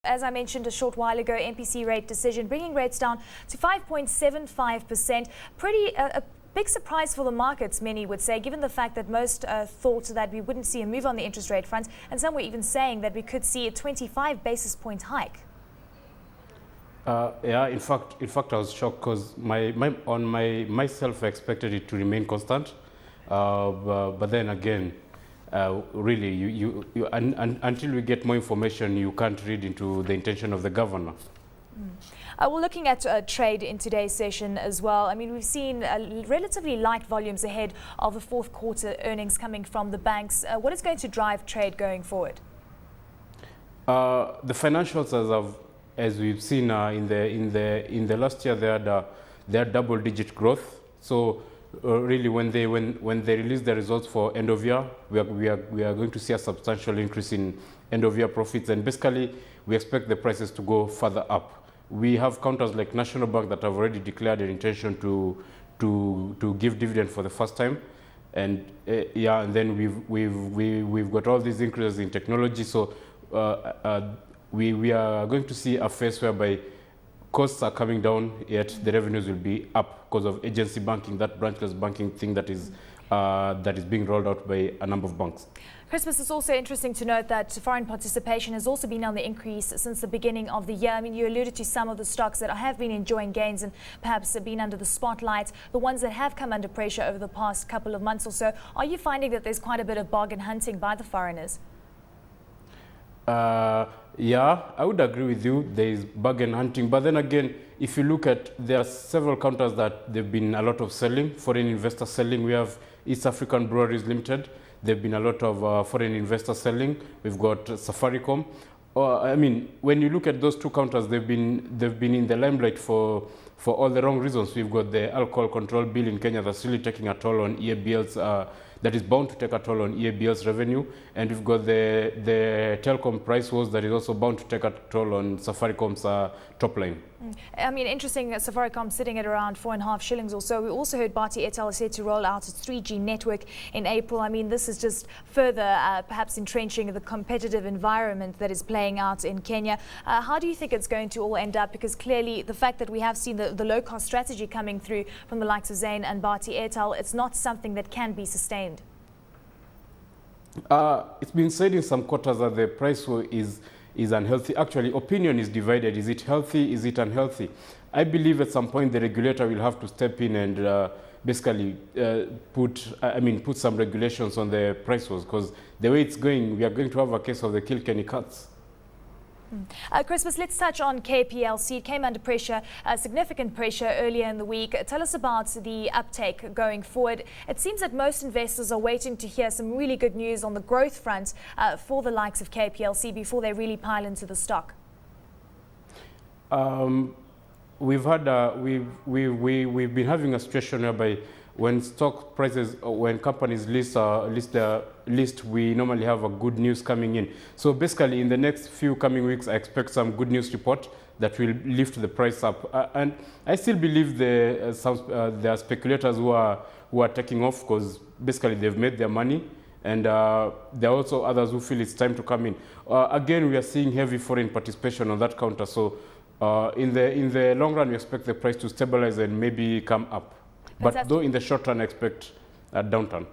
As I mentioned a short while ago, MPC rate decision bringing rates down to 5.75%. Pretty a big surprise for the markets, many would say, given the fact that most thought that we wouldn't see a move on the interest rate front, and some were even saying that we could see a 25 basis point hike. Yeah, in fact, I was shocked because myself I expected it to remain constant, but then again, really, until we get more information, you can't read into the intention of the governor. Well, looking at trade in today's session as well, I mean, we've seen relatively light volumes ahead of the fourth quarter earnings coming from the banks. What is going to drive trade going forward? The financials, as we've seen in the last year, they had double-digit growth. So really, when they release the results for end of year, we are going to see a substantial increase in end of year profits, and basically we expect the prices to go further up. We have counters like National Bank that have already declared an intention to give dividend for the first time, and yeah, and then we've got all these increases in technology. So we are going to see a phase whereby costs are coming down, yet the revenues will be up because of agency banking, that branchless banking thing that is being rolled out by a number of banks. Crispus, it's also interesting to note that foreign participation has also been on the increase since the beginning of the year. I mean, you alluded to some of the stocks that have been enjoying gains and perhaps have been under the spotlight, the ones that have come under pressure over the past couple of months or so. Are you finding that there's quite a bit of bargain hunting by the foreigners? Yeah, I would agree with you. There is bargain hunting, but then again, if you look at, there are several counters that there've been a lot of selling, foreign investor selling. We have East African Breweries Limited. There've been a lot of foreign investor selling. We've got Safaricom. I mean, when you look at those two counters, they've been in the limelight for all the wrong reasons. We've got the alcohol control bill in Kenya that's really taking a toll on EABL's. That is bound to take a toll on EABL's revenue, and we've got the telecom price wars that is also bound to take a toll on Safaricom's top line. I mean, interesting, Safaricom sitting at around 4.5 shillings or so. We also heard Bharti Airtel is set to roll out its 3G network in April. I mean, this is just further perhaps entrenching the competitive environment that is playing out in Kenya. How do you think it's going to all end up? Because clearly the fact that we have seen the low-cost strategy coming through from the likes of Zain and Bharti Airtel, it's not something that can be sustained. It's been said in some quarters that the price war is unhealthy. Actually, opinion is divided. Is it healthy? Is it unhealthy? I believe at some point the regulator will have to step in and basically put some regulations on the price wars, because the way it's going, we are going to have a case of the Kilkenny cuts. Crispus, let's touch on KPLC. It came under pressure, significant pressure earlier in the week. Tell us about the uptake going forward. It seems that most investors are waiting to hear some really good news on the growth front for the likes of KPLC before they really pile into the stock. We've been having a situation whereby when stock prices, when companies list, we normally have a good news coming in. So basically, in the next few coming weeks, I expect some good news report that will lift the price up. And I still believe there are speculators who are taking off because basically they've made their money, and there are also others who feel it's time to come in. Again, we are seeing heavy foreign participation on that counter. So in the long run, we expect the price to stabilize and maybe come up. But though in the short run, I expect a downturn.